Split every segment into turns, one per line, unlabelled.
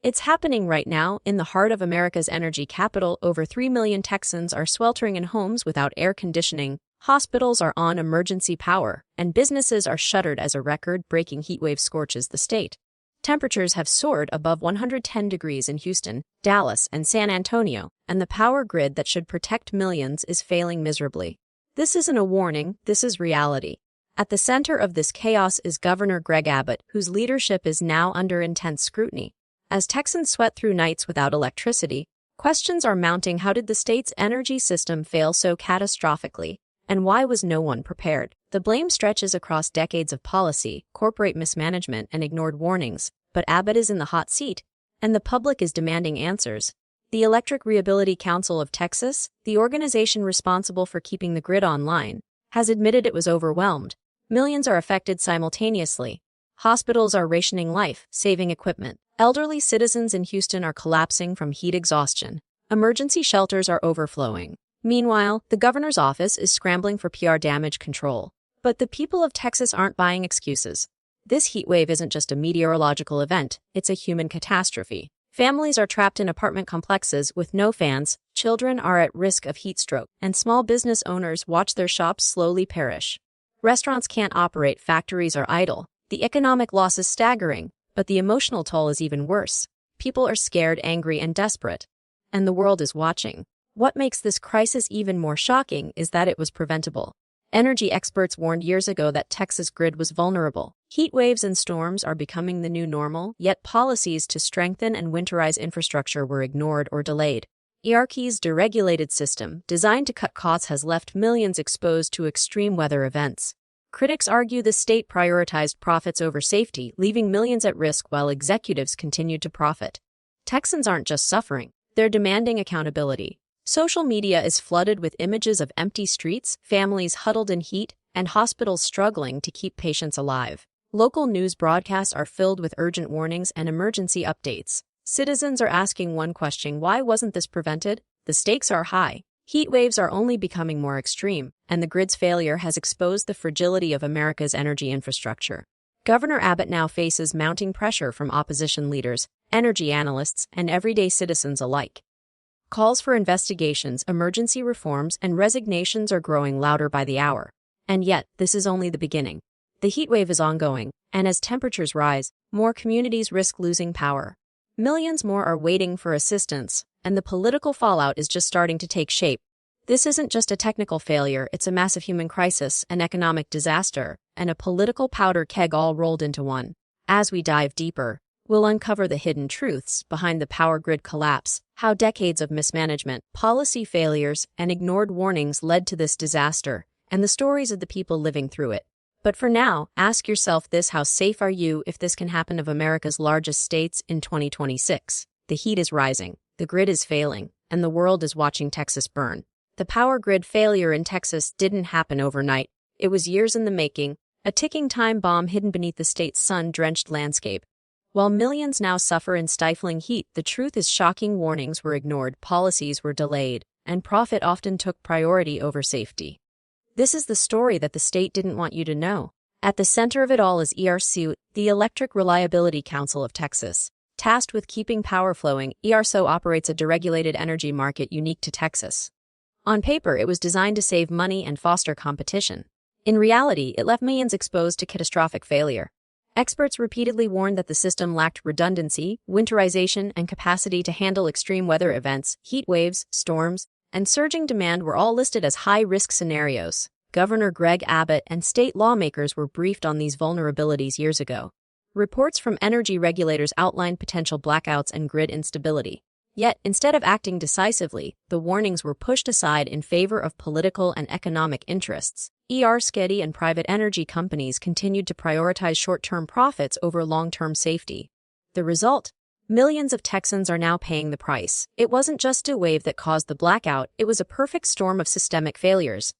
It's happening right now in the heart of America's energy capital. Over 3 million Texans are sweltering in homes without air conditioning, hospitals are on emergency power, and businesses are shuttered as a record-breaking heatwave scorches the state. Temperatures have soared above 110 degrees in Houston, Dallas, and San Antonio, and the power grid that should protect millions is failing miserably. This isn't a warning, this is reality. At the center of this chaos is Governor Greg Abbott, whose leadership is now under intense scrutiny. As Texans sweat through nights without electricity, questions are mounting. How did the state's energy system fail so catastrophically, and why was no one prepared? The blame stretches across decades of policy, corporate mismanagement, and ignored warnings, but Abbott is in the hot seat, and the public is demanding answers. The Electric Reliability Council of Texas, the organization responsible for keeping the grid online, has admitted it was overwhelmed. Millions are affected simultaneously. Hospitals are rationing life-saving equipment. Elderly citizens in Houston are collapsing from heat exhaustion. Emergency shelters are overflowing. Meanwhile, the governor's office is scrambling for PR damage control. But the people of Texas aren't buying excuses. This heat wave isn't just a meteorological event, it's a human catastrophe. Families are trapped in apartment complexes with no fans, children are at risk of heat stroke, and small business owners watch their shops slowly perish. Restaurants can't operate, factories are idle. The economic loss is staggering, but the emotional toll is even worse. People are scared, angry, and desperate. And the world is watching. What makes this crisis even more shocking is that it was preventable. Energy experts warned years ago that Texas' grid was vulnerable. Heat waves and storms are becoming the new normal, yet policies to strengthen and winterize infrastructure were ignored or delayed. ERCOT's deregulated system, designed to cut costs, has left millions exposed to extreme weather events. Critics argue the state prioritized profits over safety, leaving millions at risk while executives continued to profit. Texans aren't just suffering, they're demanding accountability. Social media is flooded with images of empty streets, families huddled in heat, and hospitals struggling to keep patients alive. Local news broadcasts are filled with urgent warnings and emergency updates. Citizens are asking one question: why wasn't this prevented? The stakes are high. Heat waves are only becoming more extreme, and the grid's failure has exposed the fragility of America's energy infrastructure. Governor Abbott now faces mounting pressure from opposition leaders, energy analysts, and everyday citizens alike. Calls for investigations, emergency reforms, and resignations are growing louder by the hour. And yet, this is only the beginning. The heat wave is ongoing, and as temperatures rise, more communities risk losing power. Millions more are waiting for assistance, and the political fallout is just starting to take shape. This isn't just a technical failure, it's a massive human crisis, an economic disaster, and a political powder keg all rolled into one. As we dive deeper, we'll uncover the hidden truths behind the power grid collapse, how decades of mismanagement, policy failures, and ignored warnings led to this disaster, and the stories of the people living through it. But for now, ask yourself this: how safe are you if this can happen of America's largest states in 2026? The heat is rising, the grid is failing, and the world is watching Texas burn. The power grid failure in Texas didn't happen overnight. It was years in the making, a ticking time bomb hidden beneath the state's sun-drenched landscape. While millions now suffer in stifling heat, the truth is shocking: warnings were ignored, policies were delayed, and profit often took priority over safety. This is the story that the state didn't want you to know. At the center of it all is ERCOT, the Electric Reliability Council of Texas. Tasked with keeping power flowing, ERCOT operates a deregulated energy market unique to Texas. On paper, it was designed to save money and foster competition. In reality, it left millions exposed to catastrophic failure. Experts repeatedly warned that the system lacked redundancy, winterization, and capacity to handle extreme weather events. Heat waves, storms, and surging demand were all listed as high-risk scenarios. Governor Greg Abbott and state lawmakers were briefed on these vulnerabilities years ago. Reports from energy regulators outlined potential blackouts and grid instability. Yet, instead of acting decisively, the warnings were pushed aside in favor of political and economic interests. ERCOT and private energy companies continued to prioritize short-term profits over long-term safety. The result? Millions of Texans are now paying the price. It wasn't just a wave that caused the blackout, it was a perfect storm of systemic failures.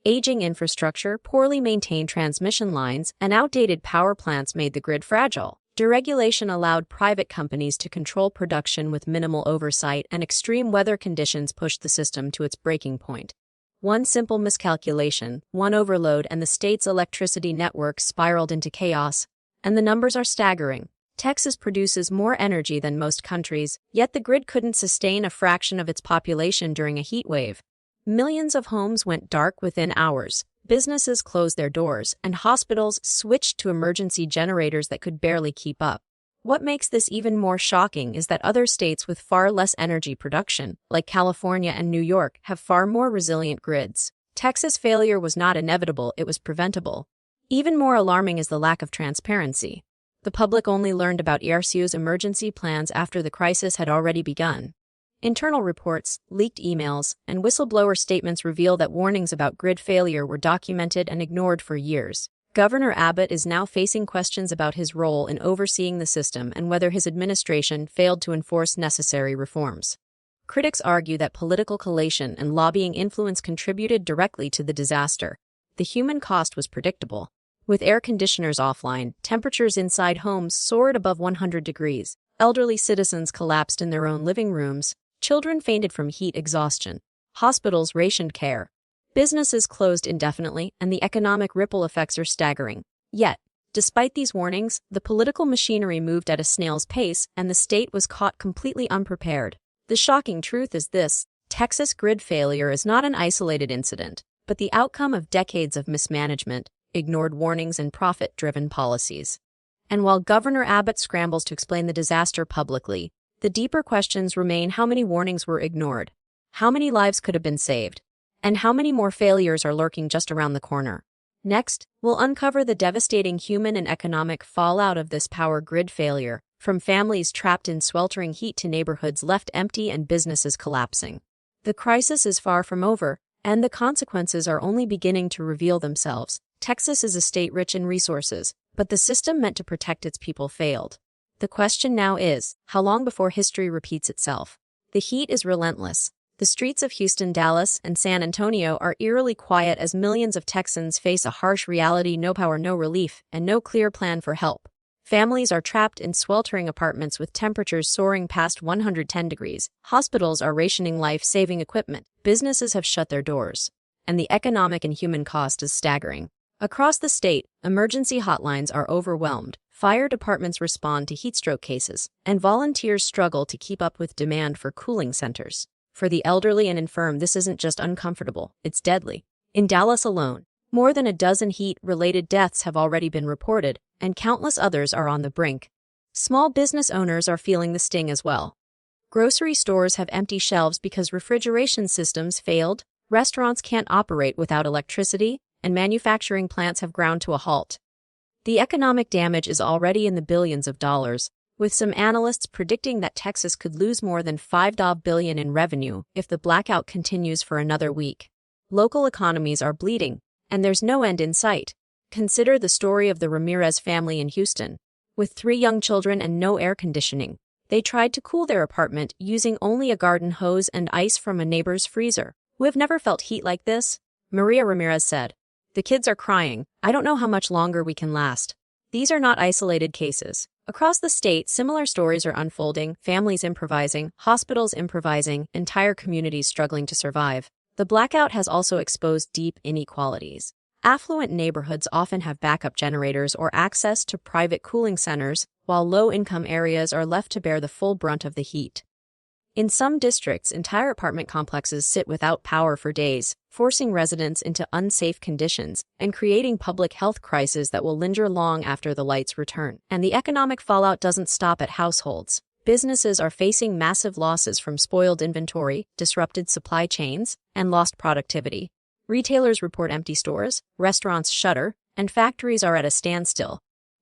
Aging infrastructure, poorly maintained transmission lines, and outdated power plants made the grid fragile. Deregulation allowed private companies to control production with minimal oversight, and extreme weather conditions pushed the system to its breaking point. One simple miscalculation, one overload, and the state's electricity network spiraled into chaos. And the numbers are staggering. Texas produces more energy than most countries, yet the grid couldn't sustain a fraction of its population during a heat wave. Millions of homes went dark within hours, businesses closed their doors, and hospitals switched to emergency generators that could barely keep up. What makes this even more shocking is that other states with far less energy production, like California and New York, have far more resilient grids. Texas' failure was not inevitable, it was preventable. Even more alarming is the lack of transparency. The public only learned about ERCOT's emergency plans after the crisis had already begun. Internal reports, leaked emails, and whistleblower statements reveal that warnings about grid failure were documented and ignored for years. Governor Abbott is now facing questions about his role in overseeing the system and whether his administration failed to enforce necessary reforms. Critics argue that political collation and lobbying influence contributed directly to the disaster. The human cost was predictable. With air conditioners offline, temperatures inside homes soared above 100 degrees. Elderly citizens collapsed in their own living rooms. Children fainted from heat exhaustion. Hospitals rationed care. Businesses closed indefinitely, and the economic ripple effects are staggering. Yet, despite these warnings, the political machinery moved at a snail's pace, and the state was caught completely unprepared. The shocking truth is this: Texas grid failure is not an isolated incident, but the outcome of decades of mismanagement, ignored warnings, and profit-driven policies. And while Governor Abbott scrambles to explain the disaster publicly, the deeper questions remain: how many warnings were ignored? How many lives could have been saved? And how many more failures are lurking just around the corner? Next, we'll uncover the devastating human and economic fallout of this power grid failure, from families trapped in sweltering heat to neighborhoods left empty and businesses collapsing. The crisis is far from over, and the consequences are only beginning to reveal themselves. Texas is a state rich in resources, but the system meant to protect its people failed. The question now is, how long before history repeats itself? The heat is relentless. The streets of Houston, Dallas, and San Antonio are eerily quiet as millions of Texans face a harsh reality: no power, no relief, and no clear plan for help. Families are trapped in sweltering apartments with temperatures soaring past 110 degrees. Hospitals are rationing life-saving equipment. Businesses have shut their doors. And the economic and human cost is staggering. Across the state, emergency hotlines are overwhelmed. Fire departments respond to heatstroke cases, and volunteers struggle to keep up with demand for cooling centers. For the elderly and infirm, this isn't just uncomfortable, it's deadly. In Dallas alone, more than a dozen heat-related deaths have already been reported, and countless others are on the brink. Small business owners are feeling the sting as well. Grocery stores have empty shelves because refrigeration systems failed, restaurants can't operate without electricity, and manufacturing plants have ground to a halt. The economic damage is already in the billions of dollars, with some analysts predicting that Texas could lose more than $5 billion in revenue if the blackout continues for another week. Local economies are bleeding, and there's no end in sight. Consider the story of the Ramirez family in Houston. With 3 young children and no air conditioning, they tried to cool their apartment using only a garden hose and ice from a neighbor's freezer. "We've never felt heat like this," Maria Ramirez said. "The kids are crying. I don't know how much longer we can last." These are not isolated cases. Across the state, similar stories are unfolding: families improvising, hospitals improvising, entire communities struggling to survive. The blackout has also exposed deep inequalities. Affluent neighborhoods often have backup generators or access to private cooling centers, while low-income areas are left to bear the full brunt of the heat. In some districts, entire apartment complexes sit without power for days, forcing residents into unsafe conditions and creating public health crises that will linger long after the lights return. And the economic fallout doesn't stop at households. Businesses are facing massive losses from spoiled inventory, disrupted supply chains, and lost productivity. Retailers report empty stores, restaurants shutter, and factories are at a standstill.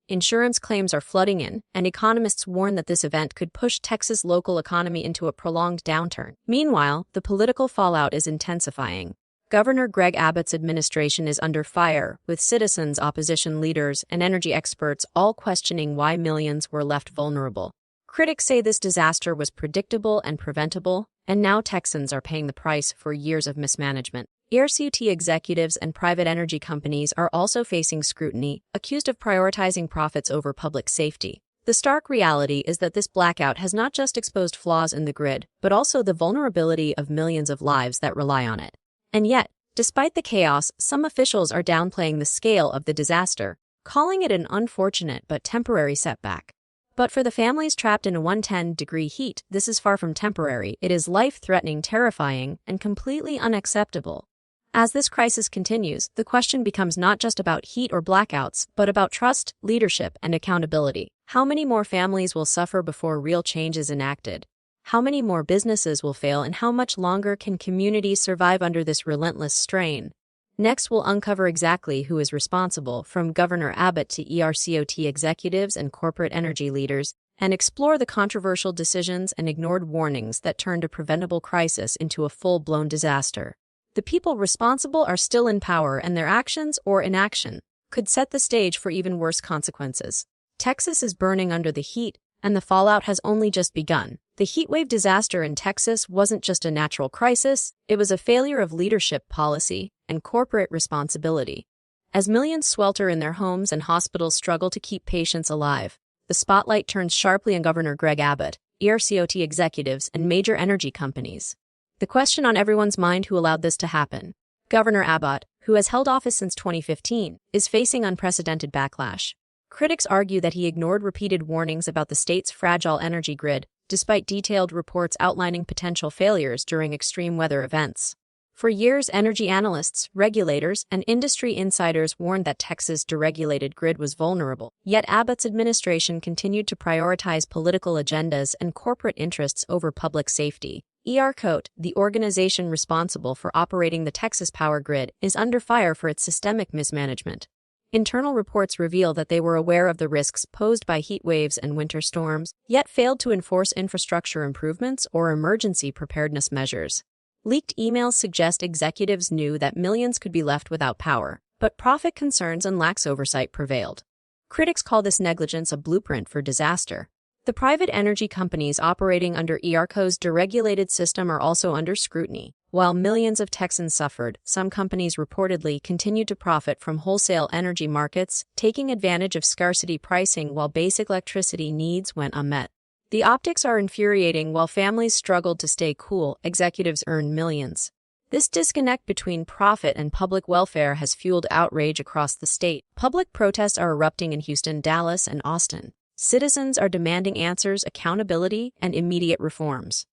Insurance claims are flooding in, and economists warn that this event could push Texas' local economy into a prolonged downturn. Meanwhile, the political fallout is intensifying. Governor Greg Abbott's administration is under fire, with citizens, opposition leaders, and energy experts all questioning why millions were left vulnerable. Critics say this disaster was predictable and preventable, and now Texans are paying the price for years of mismanagement. ERCOT executives and private energy companies are also facing scrutiny, accused of prioritizing profits over public safety. The stark reality is that this blackout has not just exposed flaws in the grid, but also the vulnerability of millions of lives that rely on it. And yet, despite the chaos, some officials are downplaying the scale of the disaster, calling it an unfortunate but temporary setback. But for the families trapped in a 110-degree heat, this is far from temporary. It is life-threatening, terrifying, and completely unacceptable. As this crisis continues, the question becomes not just about heat or blackouts, but about trust, leadership, and accountability. How many more families will suffer before real change is enacted? How many more businesses will fail, and how much longer can communities survive under this relentless strain? Next, we'll uncover exactly who is responsible, from Governor Abbott to ERCOT executives and corporate energy leaders, and explore the controversial decisions and ignored warnings that turned a preventable crisis into a full-blown disaster. The people responsible are still in power, and their actions or inaction could set the stage for even worse consequences. Texas is burning under the heat, and the fallout has only just begun. The heatwave disaster in Texas wasn't just a natural crisis, it was a failure of leadership, policy, and corporate responsibility. As millions swelter in their homes and hospitals struggle to keep patients alive, the spotlight turns sharply on Governor Greg Abbott, ERCOT executives, and major energy companies. The question on everyone's mind: who allowed this to happen? Governor Abbott, who has held office since 2015, is facing unprecedented backlash. Critics argue that he ignored repeated warnings about the state's fragile energy grid, despite detailed reports outlining potential failures during extreme weather events. For years, energy analysts, regulators, and industry insiders warned that Texas' deregulated grid was vulnerable. Yet Abbott's administration continued to prioritize political agendas and corporate interests over public safety. ERCOT, the organization responsible for operating the Texas power grid, is under fire for its systemic mismanagement. Internal reports reveal that they were aware of the risks posed by heat waves and winter storms, yet failed to enforce infrastructure improvements or emergency preparedness measures. Leaked emails suggest executives knew that millions could be left without power, but profit concerns and lax oversight prevailed. Critics call this negligence a blueprint for disaster. The private energy companies operating under ERCOT's deregulated system are also under scrutiny. While millions of Texans suffered, some companies reportedly continued to profit from wholesale energy markets, taking advantage of scarcity pricing while basic electricity needs went unmet. The optics are infuriating. While families struggled to stay cool, executives earned millions. This disconnect between profit and public welfare has fueled outrage across the state. Public protests are erupting in Houston, Dallas, and Austin. Citizens are demanding answers, accountability, and immediate reforms.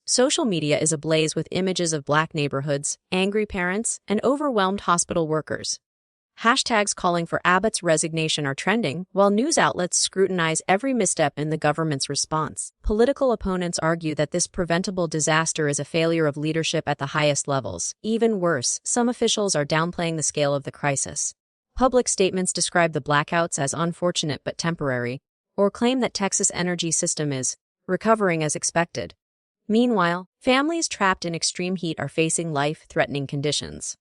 Social media is ablaze with images of Black neighborhoods, angry parents, and overwhelmed hospital workers. Hashtags calling for Abbott's resignation are trending, while news outlets scrutinize every misstep in the government's response. Political opponents argue that this preventable disaster is a failure of leadership at the highest levels. Even worse, some officials are downplaying the scale of the crisis. Public statements describe the blackouts as unfortunate but temporary, or claim that Texas' energy system is recovering as expected. Meanwhile, families trapped in extreme heat are facing life-threatening conditions.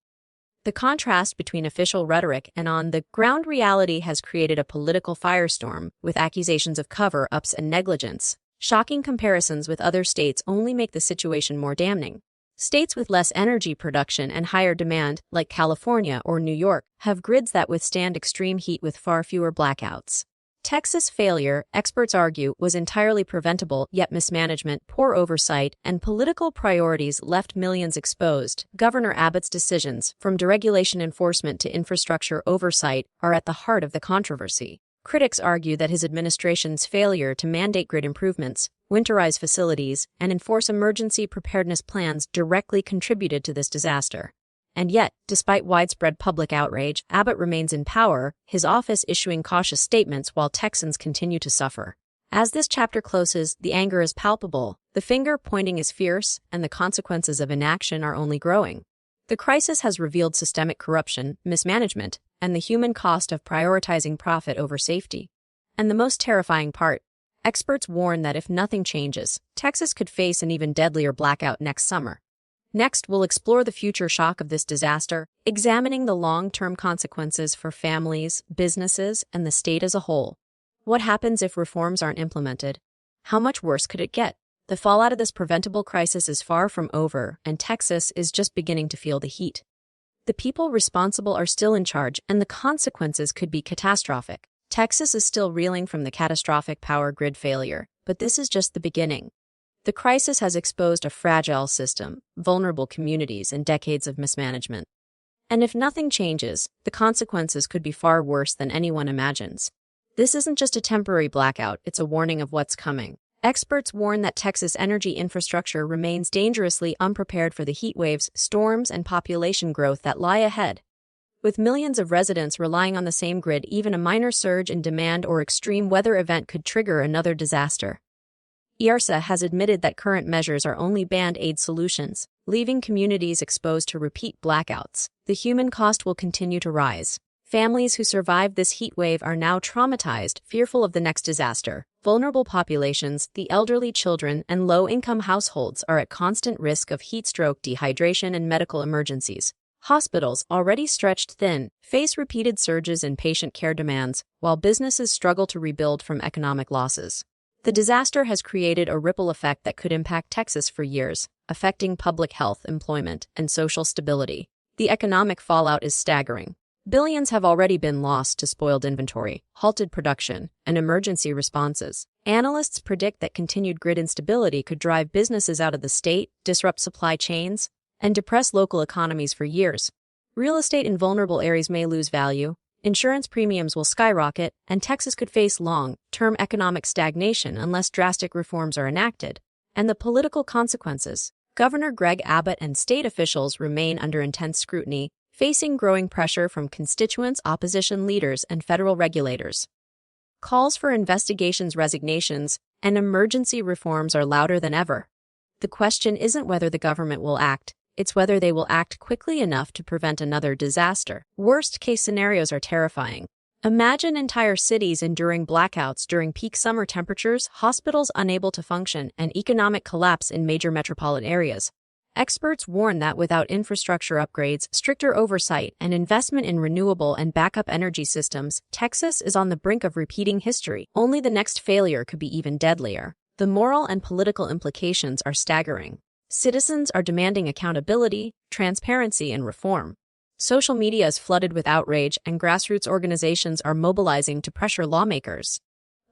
The contrast between official rhetoric and on-the-ground reality has created a political firestorm, with accusations of cover-ups and negligence. Shocking comparisons with other states only make the situation more damning. States with less energy production and higher demand, like California or New York, have grids that withstand extreme heat with far fewer blackouts. Texas' failure, experts argue, was entirely preventable, yet mismanagement, poor oversight, and political priorities left millions exposed. Governor Abbott's decisions, from deregulation enforcement to infrastructure oversight, are at the heart of the controversy. Critics argue that his administration's failure to mandate grid improvements, winterize facilities, and enforce emergency preparedness plans directly contributed to this disaster. And yet, despite widespread public outrage, Abbott remains in power, his office issuing cautious statements while Texans continue to suffer. As this chapter closes, the anger is palpable, the finger pointing is fierce, and the consequences of inaction are only growing. The crisis has revealed systemic corruption, mismanagement, and the human cost of prioritizing profit over safety. And the most terrifying part, experts warn that if nothing changes, Texas could face an even deadlier blackout next summer. Next, we'll explore the future shock of this disaster, examining the long-term consequences for families, businesses, and the state as a whole. What happens if reforms aren't implemented? How much worse could it get? The fallout of this preventable crisis is far from over, and Texas is just beginning to feel the heat. The people responsible are still in charge, and the consequences could be catastrophic. Texas is still reeling from the catastrophic power grid failure, but this is just the beginning. The crisis has exposed a fragile system, vulnerable communities, and decades of mismanagement. And if nothing changes, the consequences could be far worse than anyone imagines. This isn't just a temporary blackout, it's a warning of what's coming. Experts warn that Texas energy infrastructure remains dangerously unprepared for the heat waves, storms, and population growth that lie ahead. With millions of residents relying on the same grid, even a minor surge in demand or extreme weather event could trigger another disaster. ERCOT has admitted that current measures are only band-aid solutions, leaving communities exposed to repeat blackouts. The human cost will continue to rise. Families who survived this heat wave are now traumatized, fearful of the next disaster. Vulnerable populations, the elderly, children, and low-income households are at constant risk of heat stroke, dehydration, and medical emergencies. Hospitals, already stretched thin, face repeated surges in patient care demands, while businesses struggle to rebuild from economic losses. The disaster has created a ripple effect that could impact Texas for years, affecting public health, employment, and social stability. The economic fallout is staggering. Billions have already been lost to spoiled inventory, halted production, and emergency responses. Analysts predict that continued grid instability could drive businesses out of the state, disrupt supply chains, and depress local economies for years. Real estate in vulnerable areas may lose value, insurance premiums will skyrocket, and Texas could face long-term economic stagnation unless drastic reforms are enacted. And the political consequences. Governor Greg Abbott and state officials remain under intense scrutiny, facing growing pressure from constituents, opposition leaders, and federal regulators. Calls for investigations, resignations, and emergency reforms are louder than ever. The question isn't whether the government will act, it's whether they will act quickly enough to prevent another disaster. Worst-case scenarios are terrifying. Imagine entire cities enduring blackouts during peak summer temperatures, hospitals unable to function, and economic collapse in major metropolitan areas. Experts warn that without infrastructure upgrades, stricter oversight, and investment in renewable and backup energy systems, Texas is on the brink of repeating history. Only the next failure could be even deadlier. The moral and political implications are staggering. Citizens are demanding accountability, transparency, and reform. Social media is flooded with outrage, and grassroots organizations are mobilizing to pressure lawmakers.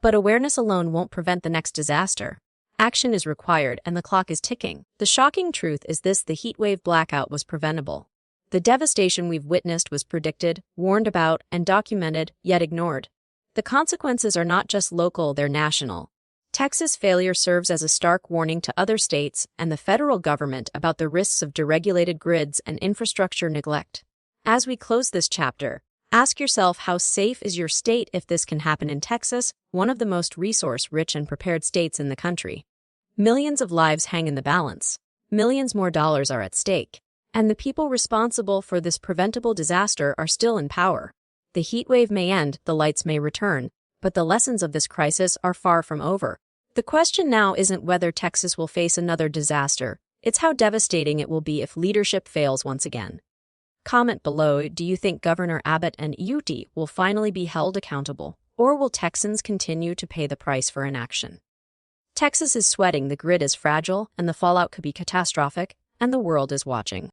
But awareness alone won't prevent the next disaster. Action is required, and the clock is ticking. The shocking truth is this: the heatwave blackout was preventable. The devastation we've witnessed was predicted, warned about, and documented, yet ignored. The consequences are not just local, they're national. Texas' failure serves as a stark warning to other states and the federal government about the risks of deregulated grids and infrastructure neglect. As we close this chapter, ask yourself, how safe is your state if this can happen in Texas, one of the most resource-rich and prepared states in the country? Millions of lives hang in the balance. Millions more dollars are at stake. And the people responsible for this preventable disaster are still in power. The heat wave may end, the lights may return, but the lessons of this crisis are far from over. The question now isn't whether Texas will face another disaster, it's how devastating it will be if leadership fails once again. Comment below, do you think Governor Abbott and ERCOT will finally be held accountable, or will Texans continue to pay the price for inaction? Texas is sweating, the grid is fragile, and the fallout could be catastrophic, and the world is watching.